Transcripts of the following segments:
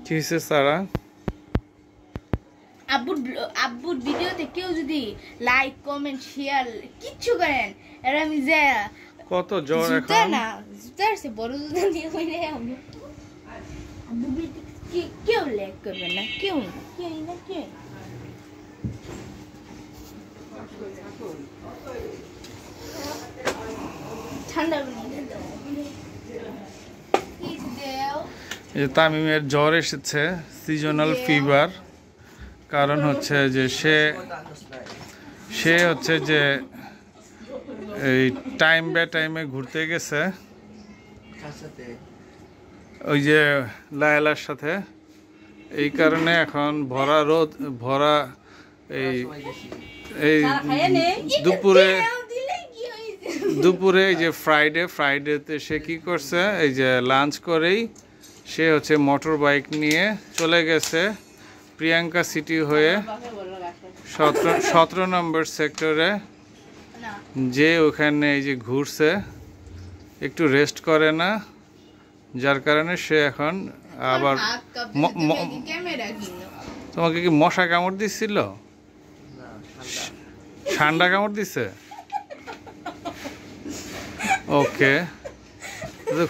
কি হইছে সারা? আব্বুর ভিডিওতে কেউ যদি লাইক কমেন্ট শেয়ার কিচ্ছু করেন এরা আমি যে কত জ্বর এখন? জুতা না জুতার সে বড় জুতা দিয়ে কইলে আব্বু কেউ লাইক করবে না কেউ না ঠান্ডা এই তামিমের জ্বর এসেছে, সিজনাল ফিভার। কারণ হচ্ছে যে সে হচ্ছে যে এই টাইম বাই টাইমে ঘুরতে গেছে ওই যে লায়লার সাথে। এই কারণে এখন ভরা রোদ ভরা এই দুপুরে এই যে ফ্রাইডেতে সে কি করছে, এই যে লাঞ্চ করেই সে হচ্ছে মোটর বাইক নিয়ে চলে গেছে প্রিয়াঙ্কা সিটি হয়ে 17 নম্বর সেক্টরে, যে ওখানে এই যে ঘুরছে, একটু রেস্ট করে না, যার কারণে সে এখন আবার তোমাকে কি মশা কামড় দিছিল? ঠান্ডা কামড় দিছে? ওকে,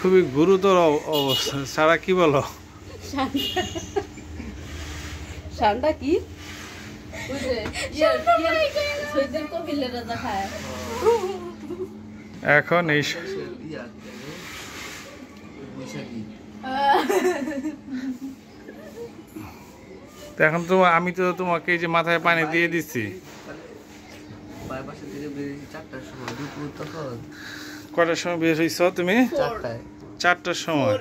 খুবই গুরুতর অবস্থা। সারা কি বলো? ঠান্ডা কি এখন এই এখন তো আমি তো তোমাকে এই যে মাথায় পানি দিয়ে দিচ্ছি। কটার সময় বের হইছ তুমি? 4টার সময়।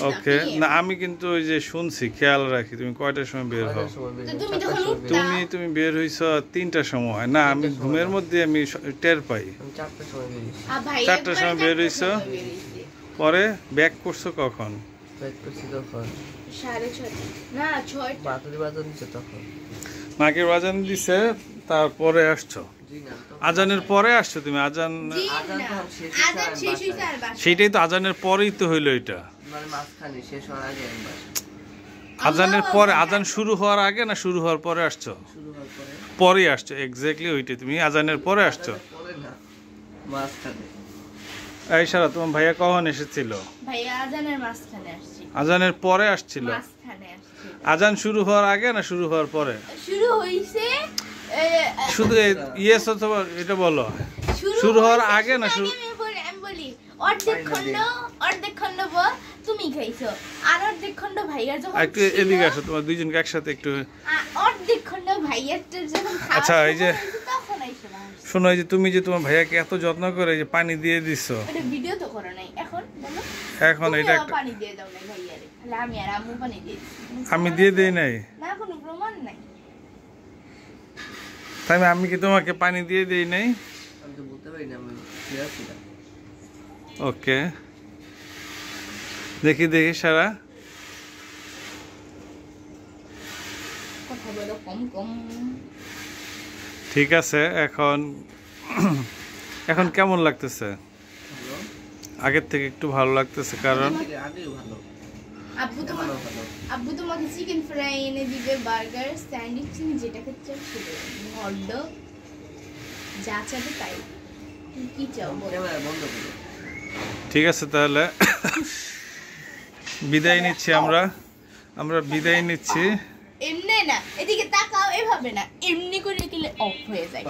ওকে, না আমি কিন্তু ওই যে শুনছি, খেয়াল রাখি তুমি কয়টার সময় বের হও। তুমি বের হইছ 3টার সময়। না, আমি ঘুমের মধ্যে আমি টের পাই। 4টার সময় বের হইছ, পরে ব্যাক করছো কখন? মাকে বাজান দিছে, তারপরে আসছো? আজানের পরে আসছো তুমি? আজান সেটাই তো, আজানের পরেই তো হইলো এটা। আজানের পরে, আজান শুরু হওয়ার আগে না শুরু হওয়ার পরে আসছো? পরে আসছো, এক্স্যাক্টলি ওইটাই, তুমি আজানের পরে আসছো। এই সারা, তোমার ভাইয়া কখন এসেছিল? আজানের পরে আসছিল। আজান শুরু হওয়ার আগে না শুরু হওয়ার পরে? শুরু হইছে, শুধু ইয়েস অথবা এটা বলো, শুরু হওয়ার আগে না শুরু? আমি বলি অর্ধেক খন্ড তুমি খাইছো, আর অর্ধেক খন্ড ভাইয়ার যখন একটু এদিকে আসো, তোমার দুইজনকে একসাথে একটু। অর্ধেক খন্ড ভাইয়ারটার যখন আচ্ছা, এই যে তখন আইছো না। শোনো, এই যে তুমি যে তোমার ভাইয়াকে এত যত্ন করে যে পানি দিয়ে দিছো, এটা ভিডিও তো করো নাই, এখন বলো এখন এটা পানি দিয়ে দাও না ভাইয়ারে, তাহলে আমি আর আম্মু পানি দিয়ে দিই। আমি দিয়ে দেই নাই না, কোনো প্রমাণ নাই। তাই আমি কি তোমাকে পানি দিয়ে দেই নাই? আমি তো বলতে পারি না, আমি ফিরে আসি না। ওকে, দেখি সারা। কথা বলো কম। ঠিক আছে, এখন কেমন লাগতেছে? আগের থেকে একটু ভালো লাগতেছে, কারণ আব্বু তোমাকে চিকেন ফ্রাই এনে দিবে, বার্গার, স্যান্ডউইচ, যেটা খেতে চাও সেটা, হটডগ, যা চাবে তাই। কি চাও বলো? ঠিক আছে, তাহলে বিদায় নিচ্ছি আমরা বিদায় নিচ্ছি। এমনি না, এদিকে তাকাও, এভাবে না, এমনি করে গেলে অফ হয়ে যায়।